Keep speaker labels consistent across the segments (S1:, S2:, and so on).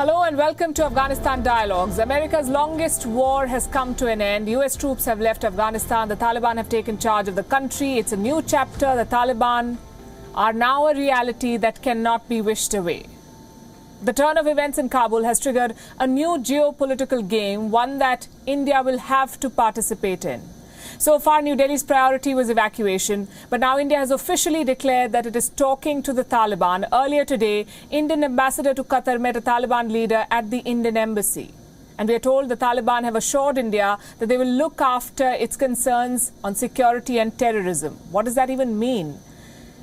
S1: Hello and welcome to Afghanistan Dialogues. America's longest war has come to an end. US troops have left Afghanistan. The Taliban have taken charge of the country. It's a new chapter. The Taliban are now a reality that cannot be wished away. The turn of events in Kabul has triggered a new geopolitical game, one that India will have to participate in. So far, New Delhi's priority was evacuation, but now India has officially declared that it is talking to the Taliban. Earlier today, Indian ambassador to Qatar met a Taliban leader at the Indian embassy. And we are told the Taliban have assured India that they will look after its concerns on security and terrorism. What does that even mean?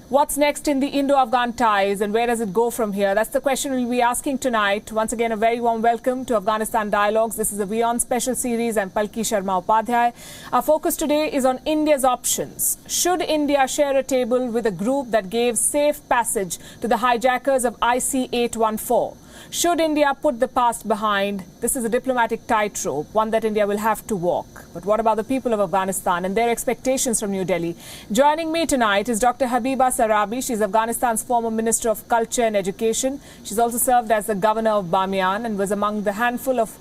S1: What's next in the Indo-Afghan ties and where does it go from here? That's the question we'll be asking tonight. Once again, a very warm welcome to Afghanistan Dialogues. This is a WION special series. I'm Palki Sharma Upadhyay. Our focus today is on India's options. Should India share a table with a group that gave safe passage to the hijackers of IC-814? Should India put the past behind? This is a diplomatic tightrope, one that India will have to walk. But what about the people of Afghanistan and their expectations from New Delhi? Joining me tonight is Dr. Habiba Sarabi. She's Afghanistan's former Minister of Culture and Education. She's also served as the Governor of Bamiyan and was among the handful of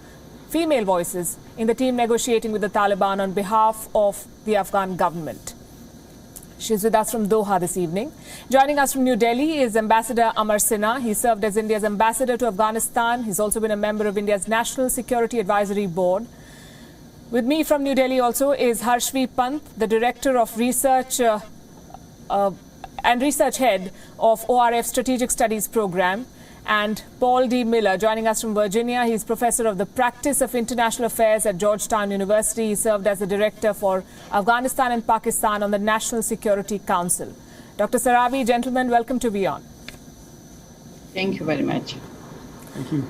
S1: female voices in the team negotiating with the Taliban on behalf of the Afghan government. She's with us from Doha this evening. Joining us from New Delhi is Ambassador Amar Sinha. He served as India's ambassador to Afghanistan. He's also been a member of India's National Security Advisory Board. With me from New Delhi also is Harshvi Pant, the Director of Research and Research Head of ORF Strategic Studies Program. And Paul D. Miller, joining us from Virginia. He's Professor of the Practice of International Affairs at Georgetown University. He served as the Director for Afghanistan and Pakistan on the National Security Council. Dr. Sarabi, gentlemen, welcome to WION.
S2: Thank you very much.
S3: Thank you.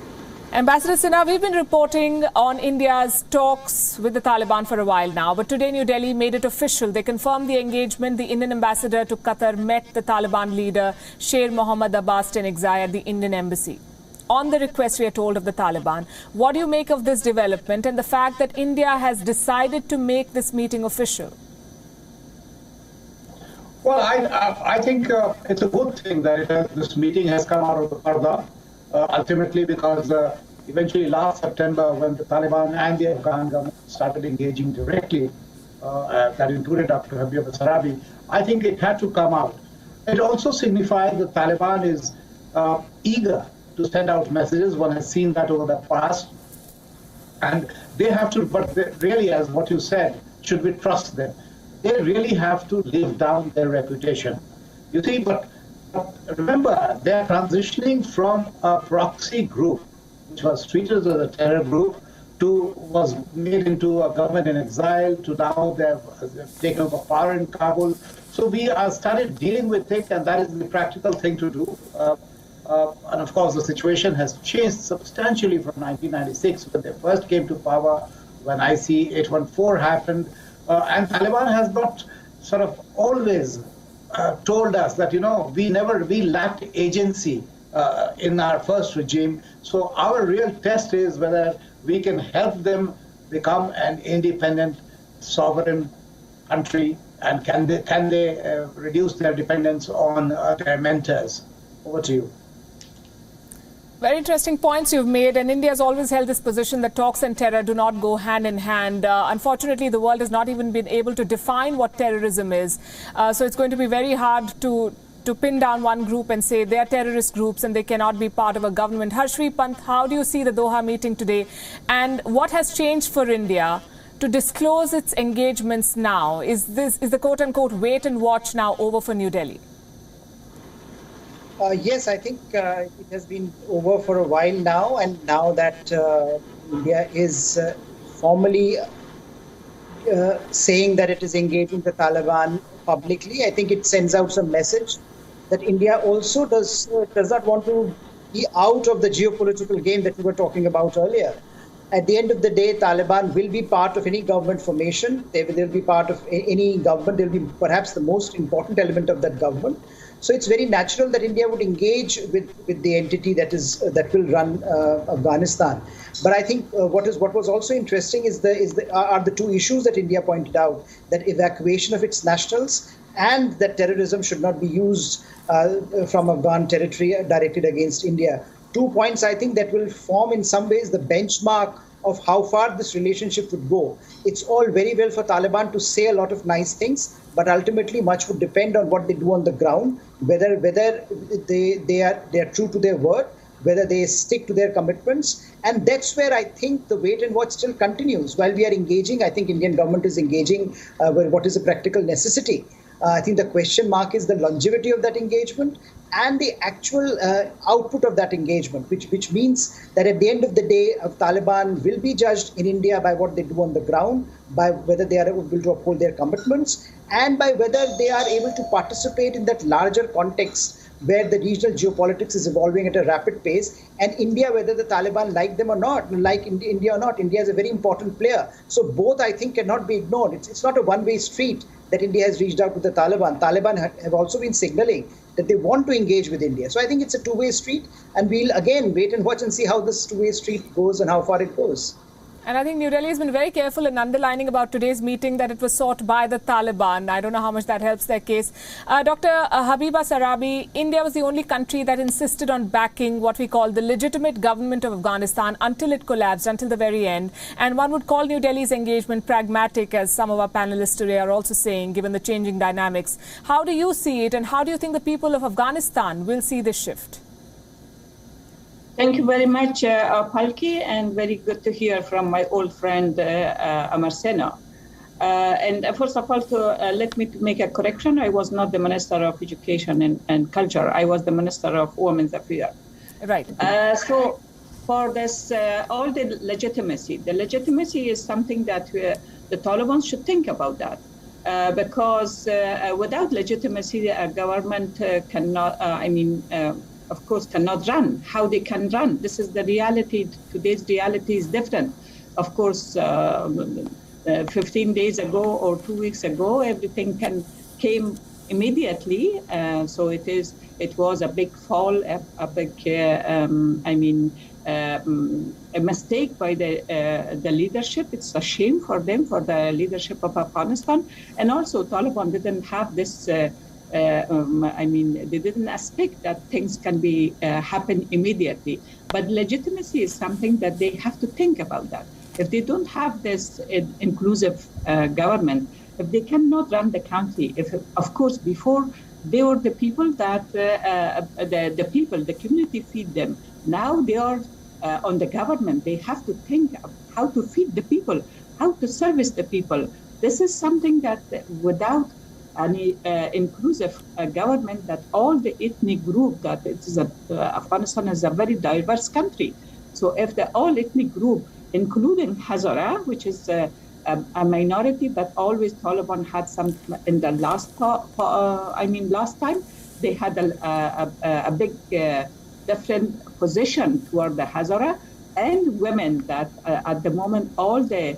S1: Ambassador Sinha, we've been reporting on India's talks with the Taliban for a while now, but today New Delhi made it official. They confirmed the engagement. The Indian ambassador to Qatar met the Taliban leader, Sher Mohammad Abbas Tenexai, at the Indian embassy. On the request, we are told, of the Taliban. What do you make of this development and the fact that India has decided to make this meeting official?
S3: Well, I think it's a good thing that this meeting has come out of the Parda. Ultimately, because eventually last September, when the Taliban and the Afghan government started engaging directly, that included Dr. Habiba Sarabi, I think it had to come out. It also signifies the Taliban is eager to send out messages. One has seen that over the past. And they have to, but they really, as what you said, should we trust them? They really have to live down their reputation. You see, but remember, they're transitioning from a proxy group, which was treated as a terror group, was made into a government in exile, to now they've taken over power in Kabul. So we started dealing with it, and that is the practical thing to do. And of course, the situation has changed substantially from 1996, when they first came to power, when IC-814 happened. And Taliban has not sort of always told us that, we lacked agency in our first regime. So our real test is whether we can help them become an independent, sovereign country, and can they reduce their dependence on their mentors. Over to you.
S1: Very interesting points you've made, and India has always held this position that talks and terror do not go hand in hand. Unfortunately, the world has not even been able to define what terrorism is. So it's going to be very hard to pin down one group and say they are terrorist groups and they cannot be part of a government. Harshvi Pant, how do you see the Doha meeting today? And what has changed for India to disclose its engagements now? Is the quote-unquote wait and watch now over for New Delhi?
S4: Yes, I think it has been over for a while now, and now that India is formally saying that it is engaging the Taliban publicly, I think it sends out some message that India also does not want to be out of the geopolitical game that we were talking about earlier. At the end of the day, Taliban will be part of any government formation. They will be part of any government. They will be perhaps the most important element of that government. So it's very natural that India would engage with the entity that will run Afghanistan. But I think what was also interesting are the two issues that India pointed out: that evacuation of its nationals and that terrorism should not be used from Afghan territory directed against India. 2 points, I think, that will form in some ways the benchmark of how far this relationship would go. It's all very well for Taliban to say a lot of nice things, but ultimately much would depend on what they do on the ground, whether they are true to their word, whether they stick to their commitments. And that's where I think the wait and watch still continues. While we are engaging, I think Indian government is engaging with what is a practical necessity. I think the question mark is the longevity of that engagement and the actual output of that engagement, which means that at the end of the day, Taliban will be judged in India by what they do on the ground, by whether they are able to uphold their commitments, and by whether they are able to participate in that larger context where the regional geopolitics is evolving at a rapid pace, and India, whether the Taliban like them or not, like India or not, India is a very important player. So both, I think, cannot be ignored. It's not a one-way street that India has reached out to the Taliban. Taliban have also been signaling that they want to engage with India. So I think it's a two-way street, and we'll again wait and watch and see how this two-way street goes and how far it goes.
S1: And I think New Delhi has been very careful in underlining about today's meeting that it was sought by the Taliban. I don't know how much that helps their case. Dr. Habiba Sarabi, India was the only country that insisted on backing what we call the legitimate government of Afghanistan until it collapsed, until the very end. And one would call New Delhi's engagement pragmatic, as some of our panelists today are also saying, given the changing dynamics. How do you see it, and how do you think the people of Afghanistan will see this shift?
S2: Thank you very much, Palki, and very good to hear from my old friend, Amar Sena. And first of all, let me make a correction. I was not the Minister of Education and Culture. I was the Minister of Women's Affairs.
S1: Right.
S2: So for this, all the legitimacy is something that the Taliban should think about that. Because without legitimacy, a government cannot, of course, cannot run. How they can run? This is the reality. Today's reality is different. Of course, 15 days ago or 2 weeks ago, everything came immediately. So it was a big fall, a big, a mistake by the leadership. It's a shame for them, for the leadership of Afghanistan. And also, Taliban didn't have this. They didn't expect that things can be happen immediately. But legitimacy is something that they have to think about that. If they don't have this inclusive government, if they cannot run the country, of course, before they were the people that the community feed them. Now they are on the government. They have to think of how to feed the people, how to service the people. This is something that without any inclusive government, that all the ethnic group, that Afghanistan is a very diverse country. So if the all ethnic group, including Hazara, which is a minority, but always Taliban had some in the last time, they had a big different position toward the Hazara, and women that at the moment all the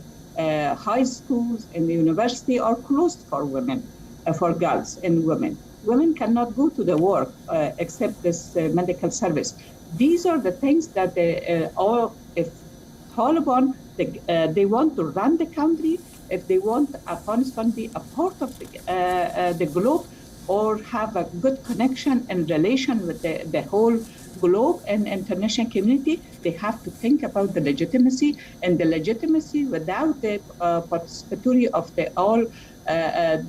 S2: high schools and the university are closed for women. For girls and women. Women cannot go to the work except this medical service. These are the things that if Taliban, they want to run the country, if they want Afghanistan to be a part of the globe or have a good connection and relation with the whole globe and international community, they have to think about the legitimacy, and the legitimacy without the participatory of the all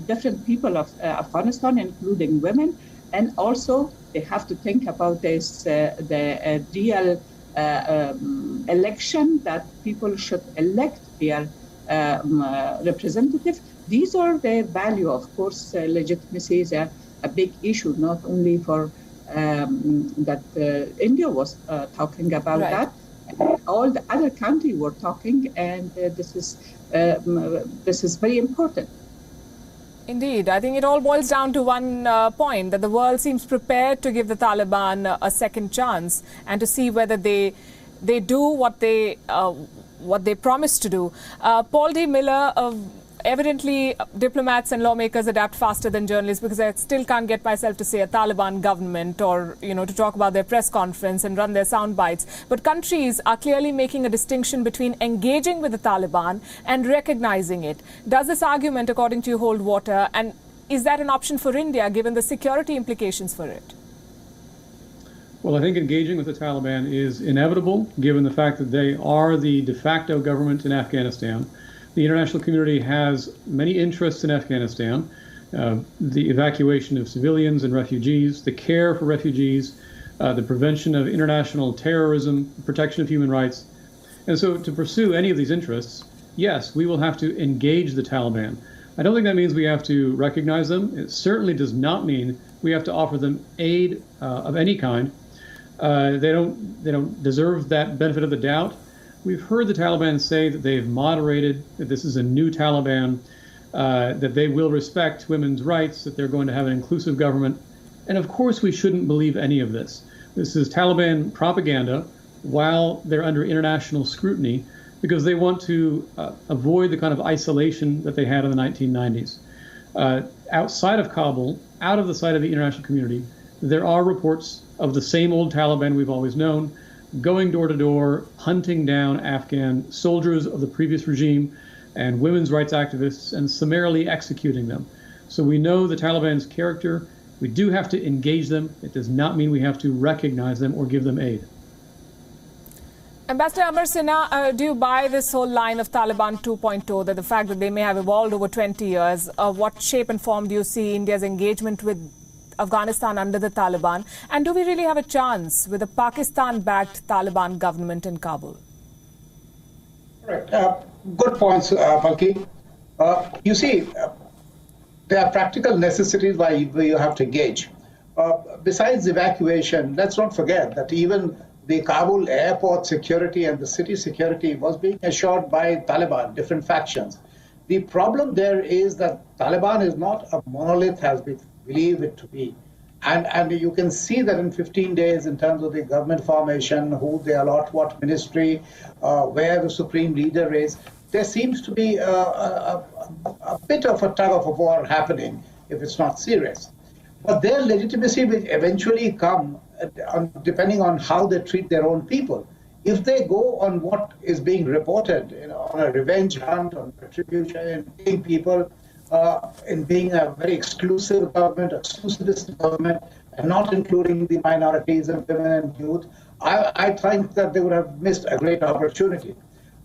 S2: different people of Afghanistan, including women, and also they have to think about this the real election, that people should elect their representative. These are the value. Of course, legitimacy is a big issue, not only for that India was talking about that. All the other countries were talking, and this is very important.
S1: Indeed. I think it all boils down to one point, that the world seems prepared to give the Taliban a second chance and to see whether they do what they promised to do. Paul D. Miller, evidently diplomats and lawmakers adapt faster than journalists, because I still can't get myself to say a Taliban government or, to talk about their press conference and run their sound bites. But countries are clearly making a distinction between engaging with the Taliban and recognizing it. Does this argument, according to you, hold water? And is that an option for India, given the security implications for it?
S5: Well, I think engaging with the Taliban is inevitable, given the fact that they are the de facto government in Afghanistan. The international community has many interests in Afghanistan. The evacuation of civilians and refugees, the care for refugees, the prevention of international terrorism, protection of human rights. And so to pursue any of these interests, yes, we will have to engage the Taliban. I don't think that means we have to recognize them. It certainly does not mean we have to offer them aid of any kind. They don't deserve that benefit of the doubt. We've heard the Taliban say that they've moderated, that this is a new Taliban, that they will respect women's rights, that they're going to have an inclusive government. And of course, we shouldn't believe any of this. This is Taliban propaganda while they're under international scrutiny because they want to avoid the kind of isolation that they had in the 1990s. Outside of Kabul, out of the sight of the international community, there are reports of the same old Taliban we've always known, going door to door, hunting down Afghan soldiers of the previous regime and women's rights activists and summarily executing them. So we know the Taliban's character. We do have to engage them. It does not mean we have to recognize them or give them aid.
S1: Ambassador Amar Sinha, do you buy this whole line of Taliban 2.0, that the fact that they may have evolved over 20 years, what shape and form do you see India's engagement with Afghanistan under the Taliban? And do we really have a chance with a Pakistan-backed Taliban government in Kabul?
S3: Right. Good points, Palki. You see, there are practical necessities why you have to engage. Besides evacuation, let's not forget that even the Kabul airport security and the city security was being assured by Taliban, different factions. The problem there is that Taliban is not a monolith as we believe it to be. And you can see that in 15 days in terms of the government formation, who they allot what ministry, where the supreme leader is, there seems to be a bit of a tug of war happening if it's not serious. But their legitimacy will eventually come depending on how they treat their own people. If they go on what is being reported, on a revenge hunt, on retribution, killing people, in being a very exclusive government, exclusivist government, and not including the minorities and women and youth, I think that they would have missed a great opportunity.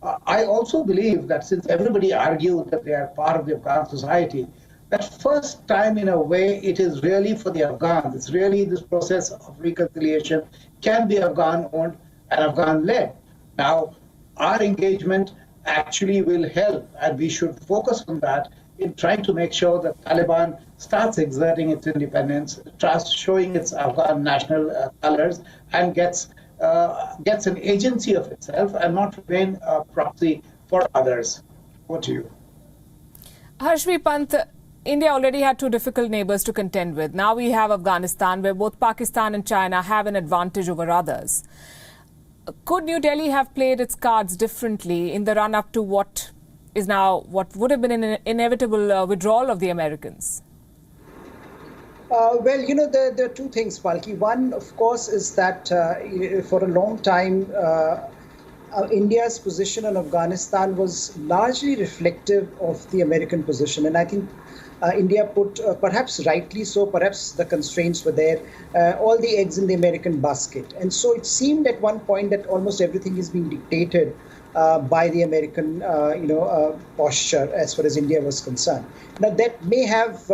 S3: I also believe that since everybody argued that they are part of the Afghan society, that first time in a way it is really for the Afghans. It's really this process of reconciliation can be Afghan-owned and Afghan-led. Now, our engagement actually will help, and we should focus on that in trying to make sure that Taliban starts exerting its independence, starts showing its Afghan national colors, and gets an agency of itself and not remain a proxy for others. What to you?
S1: Harshvi Pant, India already had two difficult neighbors to contend with. Now we have Afghanistan, where both Pakistan and China have an advantage over others. Could New Delhi have played its cards differently in the run-up to what would have been an inevitable withdrawal of the Americans?
S4: Well, there are two things, Palki. One, of course, is that for a long time, India's position in Afghanistan was largely reflective of the American position. And I think India put, perhaps rightly so, perhaps the constraints were there, all the eggs in the American basket. And so it seemed at one point that almost everything is being dictated by the American, posture as far as India was concerned. Now, that may have,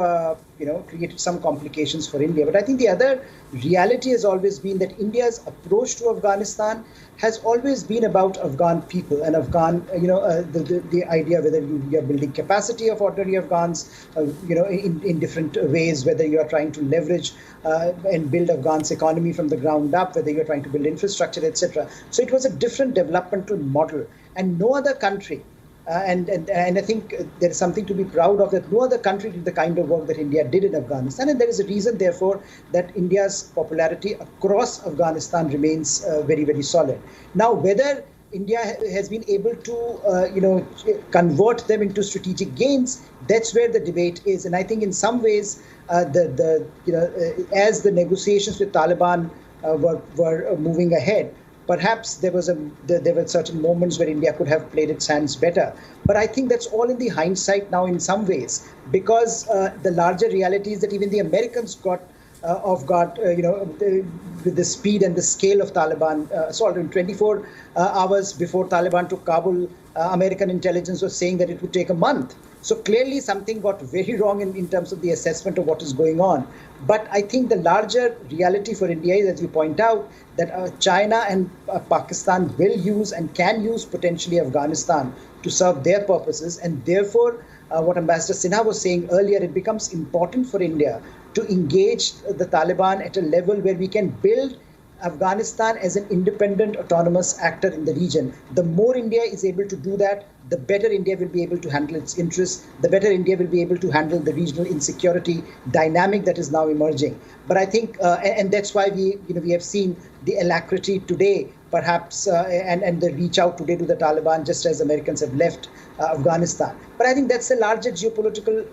S4: created some complications for India. But I think the other reality has always been that India's approach to Afghanistan has always been about Afghan people and Afghan, the idea whether you are building capacity of ordinary Afghans, in different ways, whether you are trying to leverage and build Afghan's economy from the ground up, whether you're trying to build infrastructure, etc. So it was a different developmental model, and no other country, and I think there is something to be proud of, that no other country did the kind of work that India did in Afghanistan, and there is a reason, therefore, that India's popularity across Afghanistan remains very, very solid. Now, whether India has been able to, convert them into strategic gains, that's where the debate is. And I think in some ways, as the negotiations with Taliban were moving ahead, perhaps there were certain moments where India could have played its hands better. But I think that's all in the hindsight now in some ways, because the larger reality is that even the Americans got with the speed and the scale of Taliban assault. In 24 hours before Taliban took Kabul, American intelligence was saying that it would take a month. So clearly something got very wrong in terms of the assessment of what is going on. But I think the larger reality for India is, as you point out, that China and Pakistan will use and can use potentially Afghanistan to serve their purposes. And therefore, what Ambassador Sinha was saying earlier, it becomes important for India to engage the Taliban at a level where we can build Afghanistan as an independent, autonomous actor in the region. The more India is able to do that, the better India will be able to handle its interests, the better India will be able to handle the regional insecurity dynamic that is now emerging. But I think, and that's why we have seen the alacrity today, perhaps, and the reach out today to the Taliban, just as Americans have left Afghanistan. But I think that's a larger geopolitical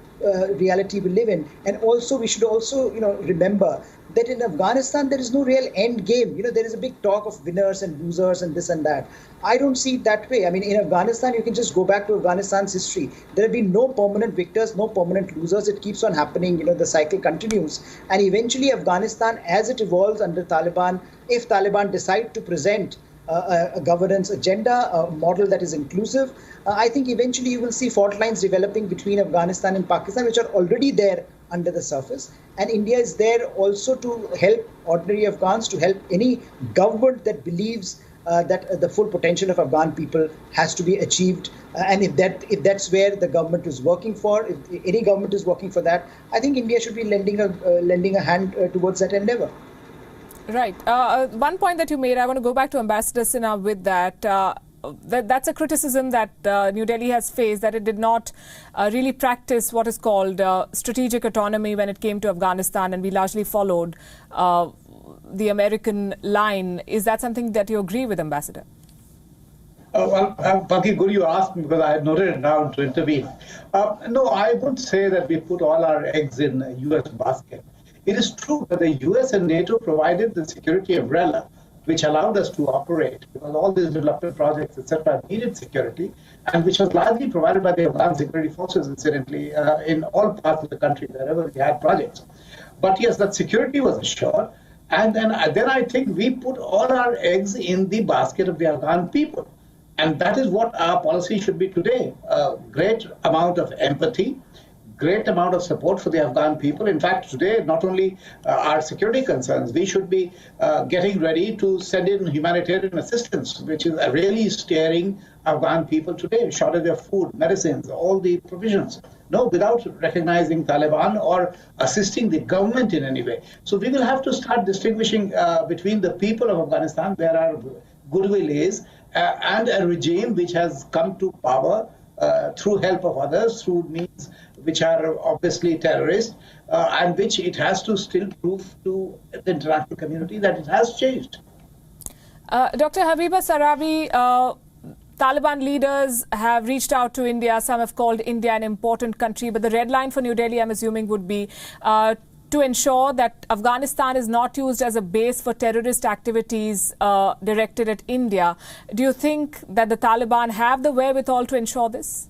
S4: reality we live in. And also, we should also, remember that in Afghanistan, there is no real end game. There is a big talk of winners and losers and this and that. I don't see it that way. I mean, in Afghanistan, you can just go back to Afghanistan's history. There have been no permanent victors, no permanent losers. It keeps on happening. The cycle continues. And eventually, Afghanistan, as it evolves under Taliban, if Taliban decide to present a governance agenda, a model that is inclusive, I think eventually you will see fault lines developing between Afghanistan and Pakistan, which are already there under the surface. And India is there also to help ordinary Afghans, to help any government that believes that the full potential of Afghan people has to be achieved. And if that's where the government is working for, if any government is working for that, I think India should be lending a hand towards that endeavor.
S1: Right. One point that you made, I want to go back to Ambassador Sinha with that. That's a criticism that New Delhi has faced, that it did not really practice what is called strategic autonomy when it came to Afghanistan, and we largely followed the American line. Is that something that you agree with, Ambassador?
S3: Paki, good you asked me, because I had noted it down to intervene. No, I would say that we put all our eggs in the U.S. basket. It is true that the U.S. and NATO provided the security umbrella, which allowed us to operate, because all these development projects, etc., needed security, and which was largely provided by the Afghan security forces, incidentally, in all parts of the country, wherever we had projects. But yes, that security was assured, and then I think we put all our eggs in the basket of the Afghan people. And that is what our policy should be today. A great amount of empathy, great amount of support for the Afghan people. In fact, today, not only our security concerns, we should be getting ready to send in humanitarian assistance, which is really staring Afghan people today, shortage of food, medicines, all the provisions. No, without recognizing Taliban or assisting the government in any way. So we will have to start distinguishing between the people of Afghanistan, where our goodwill is, and a regime which has come to power through help of others, through means which are obviously terrorist, and which it has to still prove to the international community that it has changed.
S1: Dr. Habiba Sarabi, Taliban leaders have reached out to India. Some have called India an important country, but the red line for New Delhi, I'm assuming, would be to ensure that Afghanistan is not used as a base for terrorist activities directed at India. Do you think that the Taliban have the wherewithal to ensure this?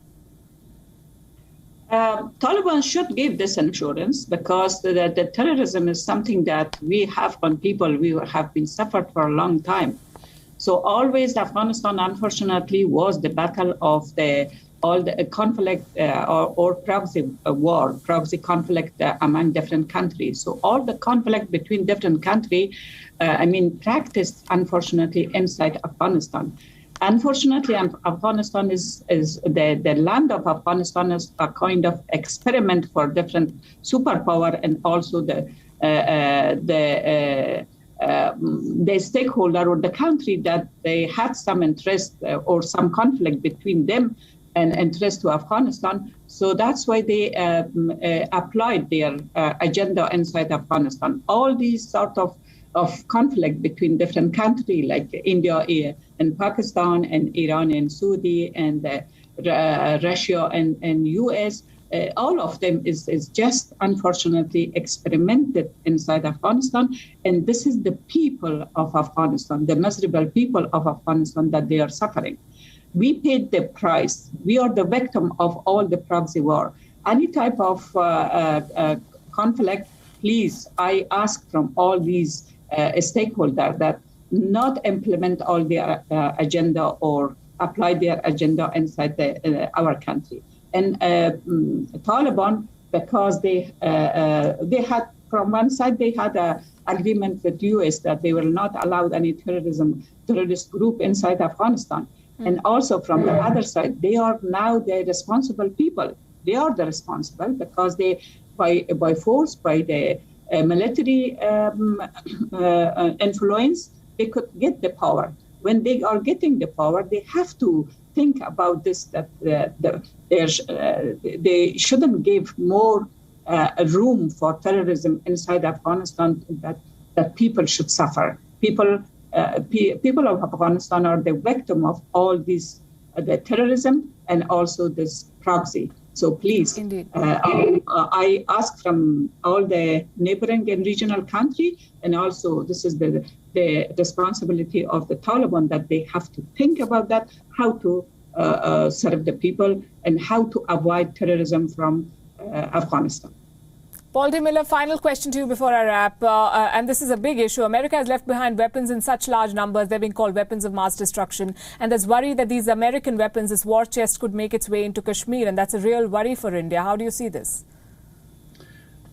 S2: Taliban should give this assurance, because the terrorism is something that we have on people. We have been suffered for a long time. So always Afghanistan, unfortunately, was the battle of all the conflict or proxy war, proxy conflict among different countries. So all the conflict between different countries, practiced, unfortunately, inside Afghanistan. Unfortunately, Afghanistan is the land of Afghanistan is a kind of experiment for different superpower, and also the stakeholder or the country that they had some interest or some conflict between them and interest to Afghanistan. So that's why they applied their agenda inside Afghanistan. All these sort of conflict between different countries like India and Pakistan and Iran and Saudi and Russia and US, all of them is just unfortunately experimented inside Afghanistan. And this is the people of Afghanistan, the miserable people of Afghanistan, that they are suffering. We paid the price. We are the victim of all the proxy war. Any type of conflict please, I ask from all these stakeholders that not implement all their agenda or apply their agenda inside our country. And Taliban, because they had, from one side, they had an agreement with the U.S. that they will not allow any terrorist group inside Afghanistan. And also from the other side, they are now the responsible people. They are the responsible because they, by force, by the military influence, they could get the power. When they are getting the power, they have to think about this, that they shouldn't give more room for terrorism inside Afghanistan, that people should suffer. People of Afghanistan are the victim of all this, the terrorism and also this proxy. So please, I ask from all the neighboring and regional country, and also this is the responsibility of the Taliban, that they have to think about that, how to serve the people and how to avoid terrorism from Afghanistan.
S1: Paul D. Miller, final question to you before I wrap. And this is a big issue. America has left behind weapons in such large numbers. They're being called weapons of mass destruction. And there's worry that these American weapons, this war chest, could make its way into Kashmir. And that's a real worry for India. How do you see this?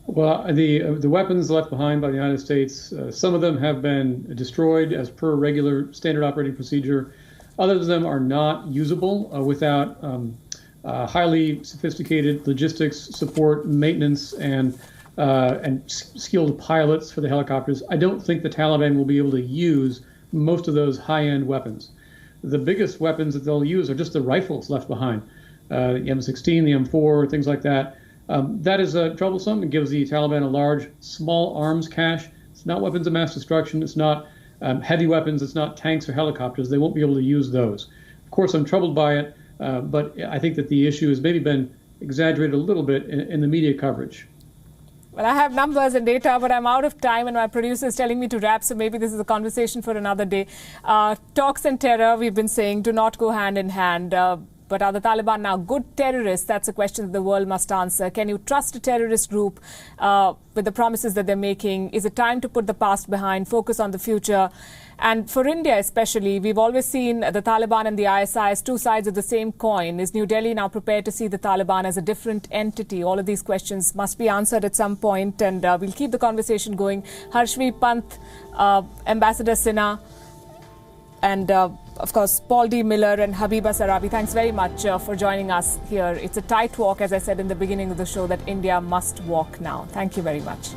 S5: Well, the weapons left behind by the United States, some of them have been destroyed as per regular standard operating procedure. Others of them are not usable without highly sophisticated logistics, support, maintenance, and skilled pilots for the helicopters. I don't think the Taliban will be able to use most of those high-end weapons. The biggest weapons that they'll use are just the rifles left behind, the M16, the M4, things like that. That is troublesome. It gives the Taliban a large, small arms cache. It's not weapons of mass destruction. It's not heavy weapons. It's not tanks or helicopters. They won't be able to use those. Of course, I'm troubled by it. But I think that the issue has maybe been exaggerated a little bit in the media coverage.
S1: Well, I have numbers and data, but I'm out of time and my producer is telling me to wrap, so maybe this is a conversation for another day. Talks and terror, we've been saying, do not go hand in hand. But are the Taliban now good terrorists? That's a question that the world must answer. Can you trust a terrorist group with the promises that they're making? Is it time to put the past behind, focus on the future? And for India especially, we've always seen the Taliban and the ISI as two sides of the same coin. Is New Delhi now prepared to see the Taliban as a different entity? All of these questions must be answered at some point, and we'll keep the conversation going. Harshvi Pant, Ambassador Sinha, and of course, Paul D. Miller and Habiba Sarabi, thanks very much for joining us here. It's a tight walk, as I said in the beginning of the show, that India must walk now. Thank you very much.